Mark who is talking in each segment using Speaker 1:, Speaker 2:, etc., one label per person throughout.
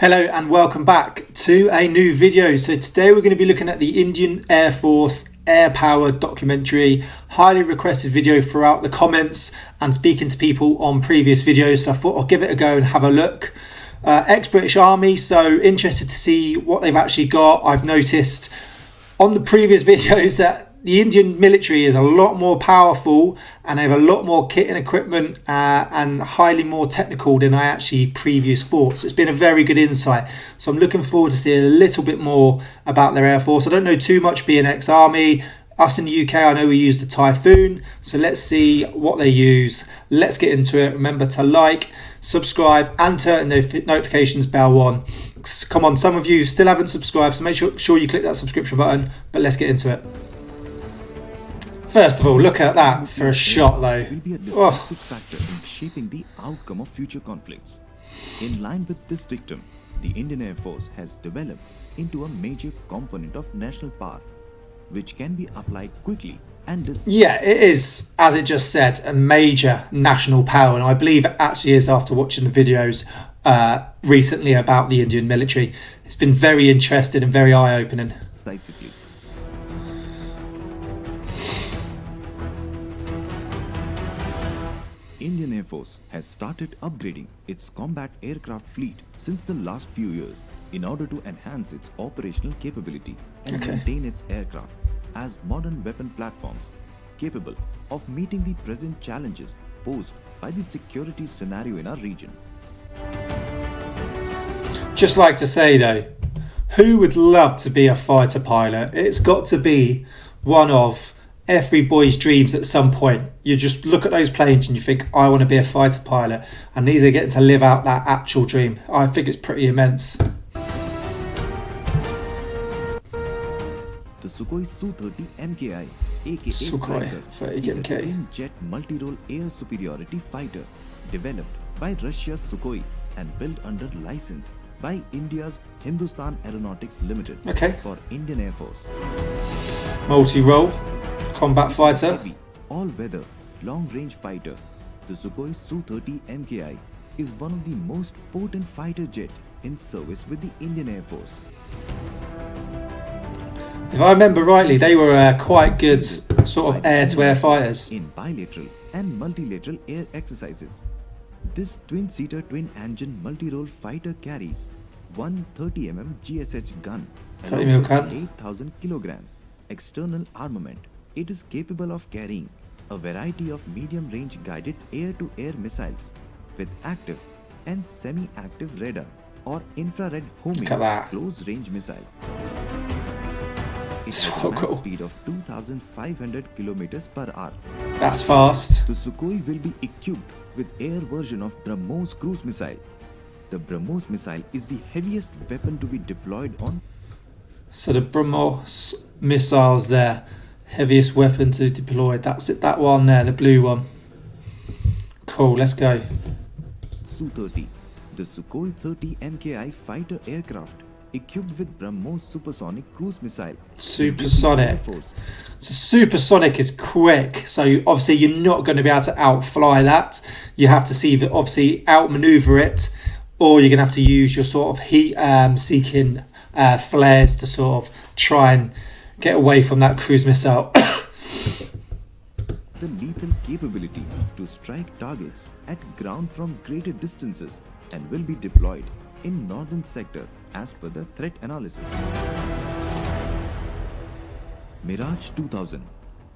Speaker 1: Hello and welcome back to a new video. So today we're going to be looking at the Indian Air Force Air Power documentary. Highly requested video throughout the comments and speaking to people on previous videos. So I thought I'll give it a go and have a look. Ex-British Army, so interested to see what they've actually got. I've noticed on the previous videos that the Indian military is a lot more powerful and they have a lot more kit and equipment and highly more technical than I actually previous thought. So it's been a very good insight. So I'm looking forward to seeing a little bit more about their Air Force. I don't know too much being ex-Army. Us in the UK, I know we use the Typhoon. So let's see what they use. Let's get into it. Remember to like, subscribe and turn the notifications bell on. Come on, some of you still haven't subscribed, so make sure you click that subscription button. But let's get into it. First of all, look at that for a shot though.
Speaker 2: Will be a decisive factor in shaping the outcome of future conflicts. In line with this dictum, the Indian Air Force has developed into a major component of national power, which can be applied quickly and
Speaker 1: yeah, it is, as it just said, a major national power, and I believe it actually is after watching the videos recently about the Indian military. It's been very interesting and very eye-opening.
Speaker 2: decisively. Indian Air Force has started upgrading its combat aircraft fleet since the last few years in order to enhance its operational capability and maintain its aircraft as modern weapon platforms capable of meeting the present challenges posed by the security scenario in our region.
Speaker 1: Just like to say though, who would love to be a fighter pilot? It's got to be one of every boy's dreams at some point. You just look at those planes and you think, I want to be a fighter pilot, and these are getting to live out that actual dream. I think it's pretty immense.
Speaker 2: The Sukhoi Su-30 MKI, aka
Speaker 1: Sukhoi 30
Speaker 2: is a
Speaker 1: MK.
Speaker 2: twin-jet multi-role air superiority fighter developed by Russia's Sukhoi and built under license by India's Hindustan Aeronautics Limited for Indian Air Force.
Speaker 1: Multi-role combat fighter.
Speaker 2: Heavy, all-weather, long-range fighter, the Sukhoi Su-30 MKI is one of the most potent fighter jet in service with the Indian Air Force.
Speaker 1: If I remember rightly, they were quite good sort of air-to-air fighters.
Speaker 2: In bilateral and multilateral air exercises, this twin-seater, twin-engine multi-role fighter carries one 30mm GSH gun, 8,000 kilograms external armament. It is capable of carrying a variety of medium-range guided air-to-air missiles with active and semi-active radar or infrared homing close-range missile. It has a max speed of 2,500 kilometers per hour.
Speaker 1: That's fast.
Speaker 2: The Sukhoi will be equipped with air version of BrahMos cruise missile. The BrahMos missile is the heaviest weapon to be deployed on.
Speaker 1: So the BrahMos missiles there. Heaviest weapon to deploy. That's it. That one there, the blue one. Cool. Let's go.
Speaker 2: Su-30, the Sukhoi 30 MKI fighter aircraft equipped with BrahMos supersonic cruise missile.
Speaker 1: Supersonic. So supersonic is quick. So obviously you're not going to be able to outfly that. You have to see that obviously outmaneuver it, or you're going to have to use your sort of heat seeking flares to sort of try and get away from that cruise missile.
Speaker 2: The lethal capability to strike targets at ground from greater distances and will be deployed in northern sector as per the threat analysis. Mirage 2000,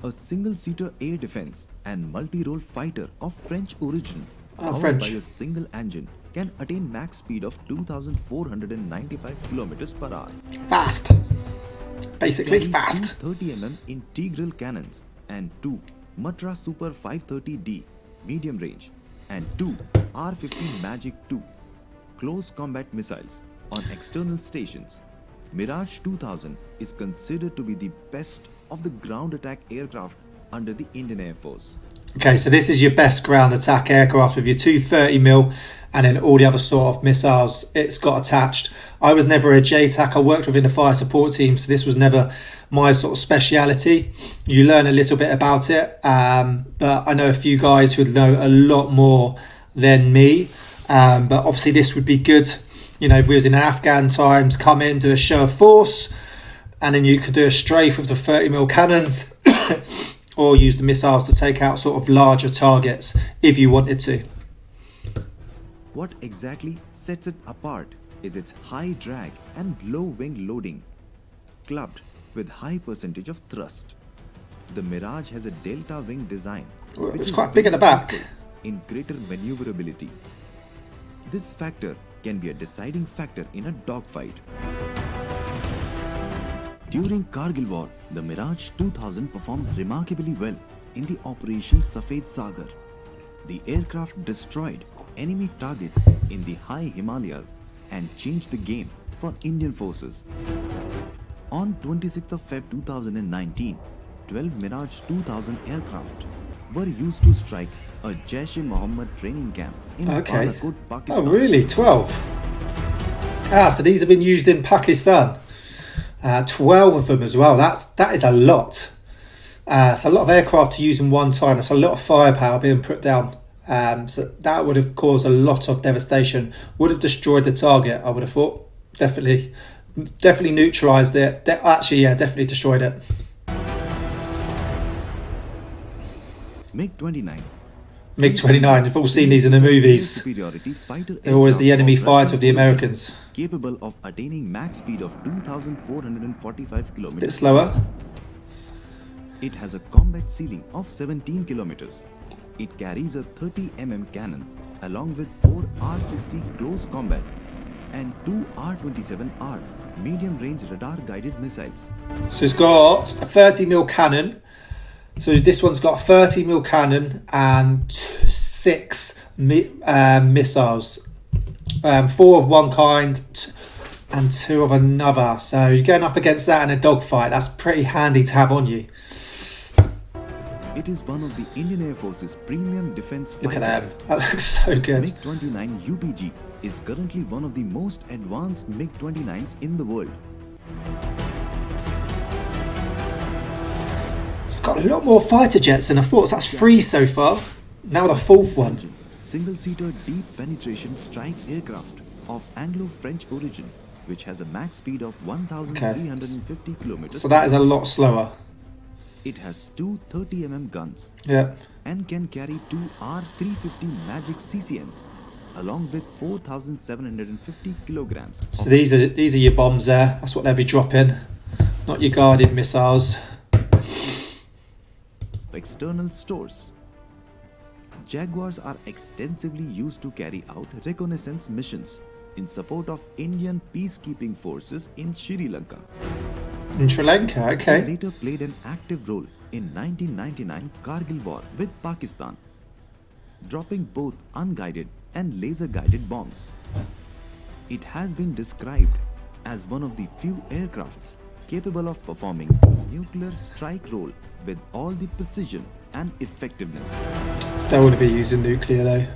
Speaker 2: a single-seater air defense and multi-role fighter of French origin, powered by a single engine, can attain max speed of 2,495 kilometers per hour.
Speaker 1: Fast. Basically fast.
Speaker 2: 30mm integral cannons and two Matra Super 530D medium range and two R-15 Magic 2 close combat missiles on external stations. Mirage 2000 is considered to be the best of the ground attack aircraft under the Indian Air Force.
Speaker 1: Okay, so this is your best ground attack aircraft with your 230mm and then all the other sort of missiles it's got attached. I was never a JTAC. I worked within the fire support team, so this was never my sort of speciality. You learn a little bit about it, but I know a few guys who know a lot more than me. But obviously this would be good you know, if we was in Afghan times, come in, do a show of force, and then you could do a strafe with the 30mm cannons, or use the missiles to take out sort of larger targets if you wanted to.
Speaker 2: What exactly sets it apart is its high drag and low wing loading, clubbed with high percentage of thrust. The Mirage has a delta wing design, which
Speaker 1: It's
Speaker 2: is
Speaker 1: quite big at the back.
Speaker 2: in greater maneuverability. This factor can be a deciding factor in a dogfight. During Kargil War, the Mirage 2000 performed remarkably well in the Operation Safed Sagar. The aircraft destroyed enemy targets in the high Himalayas and changed the game for Indian forces. On 26th of Feb 2019, 12 Mirage 2000 aircraft were used to strike a Jaish-e-Mohammed training camp in Balakot, Pakistan.
Speaker 1: Oh, really? 12? So these have been used in Pakistan. 12 of them as well. That is a lot. It's a lot of aircraft to use in one time. It's a lot of firepower being put down. So that would have caused a lot of devastation. Would have destroyed the target, I would have thought. Definitely neutralised it. Definitely destroyed it.
Speaker 2: MiG-29.
Speaker 1: MiG-29, you've all seen these in the movies. They're always the enemy fighter of the Americans.
Speaker 2: Capable of attaining max speed of 2,445 kilometers.
Speaker 1: Bit slower.
Speaker 2: It has a combat ceiling of 17 kilometers. It carries a 30mm cannon along with 4 R-60 close combat and 2 R-27R medium-range radar-guided missiles.
Speaker 1: So it's got a 30mm cannon. So this one's got a 30mm cannon and 6 missiles. 4 of one kind and 2 of another. So you're going up against that in a dogfight. That's pretty handy to have on you.
Speaker 2: It is one of the Indian Air Force's premium defense fighters.
Speaker 1: Look at them. That looks so good.
Speaker 2: MiG-29 UPG is currently one of the most advanced MiG-29s in the world.
Speaker 1: It's got a lot more fighter jets than I thought. So that's 3 so far. Now the 4th one.
Speaker 2: Single-seater deep penetration strike aircraft of Anglo-French origin, which has a max speed of 1,350 kilometers.
Speaker 1: So that is a lot slower.
Speaker 2: It has 2 30mm guns.
Speaker 1: Yeah.
Speaker 2: And can carry 2 R350 Magic CCMs along with 4,750 kilograms.
Speaker 1: So these are your bombs there. That's what they'll be dropping, not your guided missiles.
Speaker 2: External stores. Jaguars are extensively used to carry out reconnaissance missions in support of Indian peacekeeping forces in Sri Lanka.
Speaker 1: In Sri Lanka, okay.
Speaker 2: They later played an active role in 1999 Kargil War with Pakistan, dropping both unguided and laser-guided bombs. It has been described as one of the few aircrafts capable of performing nuclear strike role with all the precision and effectiveness.
Speaker 1: Don't want to be using nuclear though.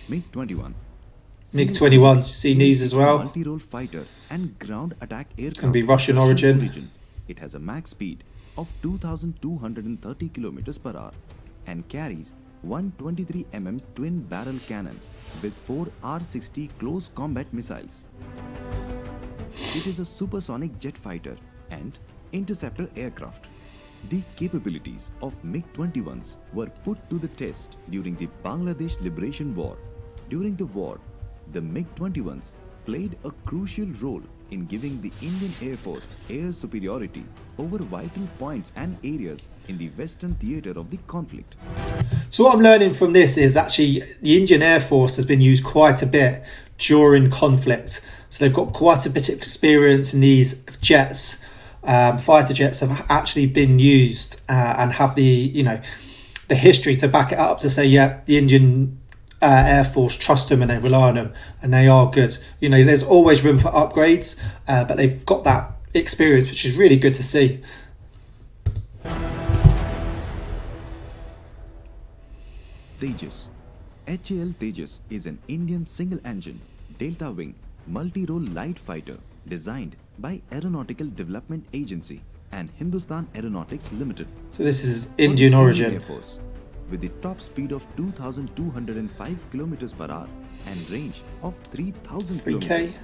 Speaker 2: MiG-21.
Speaker 1: MiG-21s, you see these as well.
Speaker 2: Multi-role fighter and ground attack aircraft.
Speaker 1: Can be Russian origin.
Speaker 2: It has a max speed of 2,230 kilometers per hour and carries 123mm twin barrel cannon with 4 R-60 close combat missiles. It is a supersonic jet fighter and interceptor aircraft. The capabilities of MiG-21s were put to the test during the Bangladesh Liberation War. During the war, the MiG-21s played a crucial role in giving the Indian Air Force air superiority over vital points and areas in the Western theatre of the conflict.
Speaker 1: So what I'm learning from this is actually the Indian Air Force has been used quite a bit during conflict. So they've got quite a bit of experience in these jets. Fighter jets have actually been used and have the history to back it up to say, yeah, the Indian Air Force trust them and they rely on them and they are good. There's always room for upgrades, but they've got that experience, which is really good to see.
Speaker 2: Tejas. HAL Tejas is an Indian single-engine, delta-wing, multi-role light fighter designed by Aeronautical Development Agency and Hindustan Aeronautics Limited.
Speaker 1: So this is Indian origin.
Speaker 2: Air Force. with the top speed of 2,205 kilometers per hour and range of 3,000
Speaker 1: 3K.
Speaker 2: kilometers.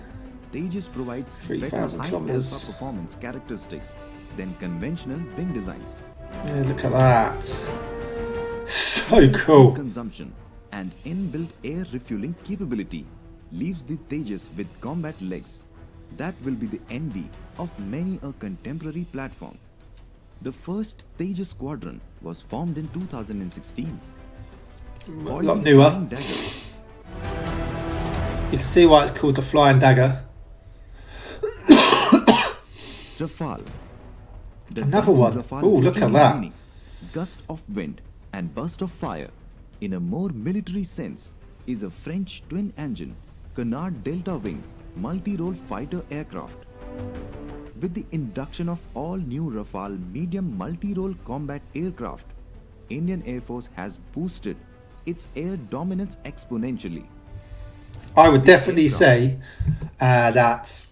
Speaker 2: Tejas provides better
Speaker 1: 3,000
Speaker 2: high
Speaker 1: kilometers.
Speaker 2: alpha performance characteristics than conventional wing designs.
Speaker 1: Yeah, look at that. So cool.
Speaker 2: Consumption and inbuilt air refueling capability leaves the Tejas with combat legs that will be the envy of many a contemporary platform. The first Tejas squadron was formed in 2016.
Speaker 1: A lot newer. You can see why it's called the Flying Dagger.
Speaker 2: Rafale. The
Speaker 1: Another one.
Speaker 2: Rafale
Speaker 1: Oh, look at
Speaker 2: literally
Speaker 1: that.
Speaker 2: meaning gust of wind and burst of fire, in a more military sense, is a French twin-engine Canard Delta Wing multi-role fighter aircraft. With the induction of all-new Rafale medium multi-role combat aircraft, Indian Air Force has boosted its air dominance exponentially.
Speaker 1: I would definitely say that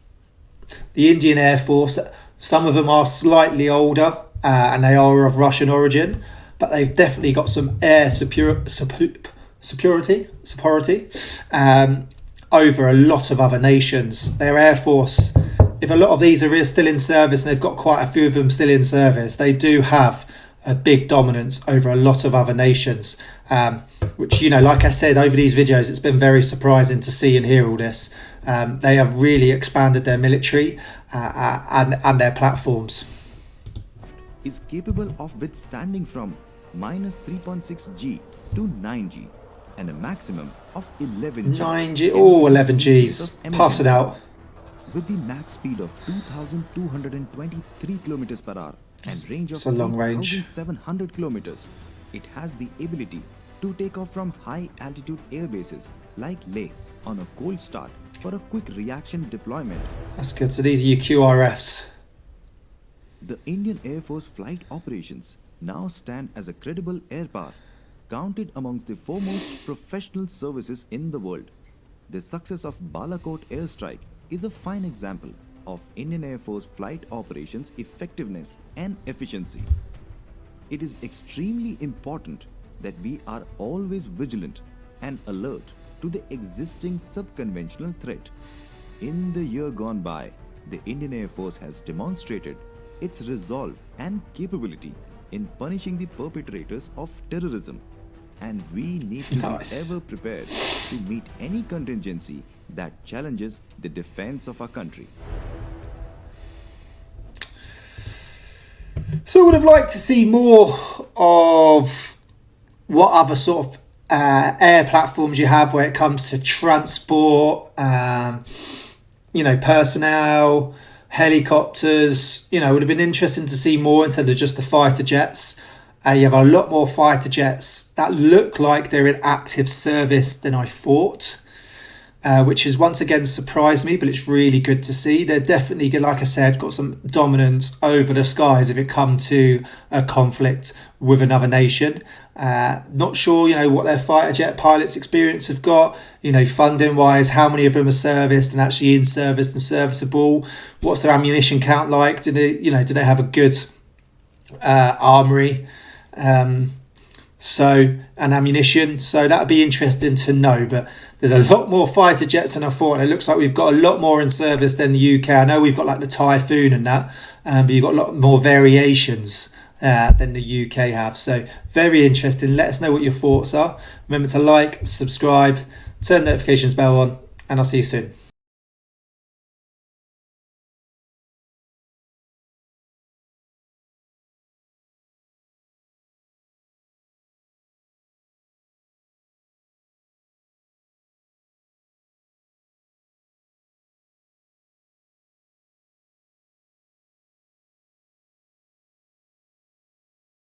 Speaker 1: the Indian Air Force, some of them are slightly older and they are of Russian origin, but they've definitely got some air superiority over a lot of other nations. Their Air Force, if a lot of these are still in service, and they've got quite a few of them still in service, they do have a big dominance over a lot of other nations, which, you know, like I said, over these videos, it's been very surprising to see and hear all this. They have really expanded their military and their platforms.
Speaker 2: Is capable of withstanding from minus 3.6 G to 9 G and a maximum of 11 G.
Speaker 1: 9G, oh, 11 Gs, pass it out.
Speaker 2: With the max speed of 2,223 kilometers per hour and range of
Speaker 1: It's a long range.
Speaker 2: 8,700 kilometers, it has the ability to take off from high altitude air bases like Leh on a cold start for a quick reaction deployment.
Speaker 1: That's good. So these are your QRFs.
Speaker 2: The Indian Air Force flight operations now stand as a credible air power, counted amongst the foremost professional services in the world. The success of Balakot airstrike is a fine example of Indian Air Force flight operations effectiveness and efficiency. It is extremely important that we are always vigilant and alert to the existing subconventional threat. In the year gone by, the Indian Air Force has demonstrated its resolve and capability in punishing the perpetrators of terrorism, and we need to be ever prepared to meet any contingency that challenges the defense of our country.
Speaker 1: So I would have liked to see more of what other sort of air platforms you have where it comes to transport, you know, personnel, helicopters. You know, it would have been interesting to see more instead of just the fighter jets. You have a lot more fighter jets that look like they're in active service than I thought, which has once again surprised me, but it's really good to see. They're definitely, like I said, got some dominance over the skies if it comes to a conflict with another nation. Not sure, you know, what their fighter jet pilots experience have got, you know, funding wise, how many of them are serviced and actually in service and serviceable. What's their ammunition count like? Do they have a good armory? And ammunition. So that'd be interesting to know. But there's a lot more fighter jets than I thought, and it looks like we've got a lot more in service than the UK. I know we've got like the Typhoon and that, but you've got a lot more variations than the UK have. So very interesting. Let us know what your thoughts are. Remember to like, subscribe, turn notifications bell on, and I'll see you soon.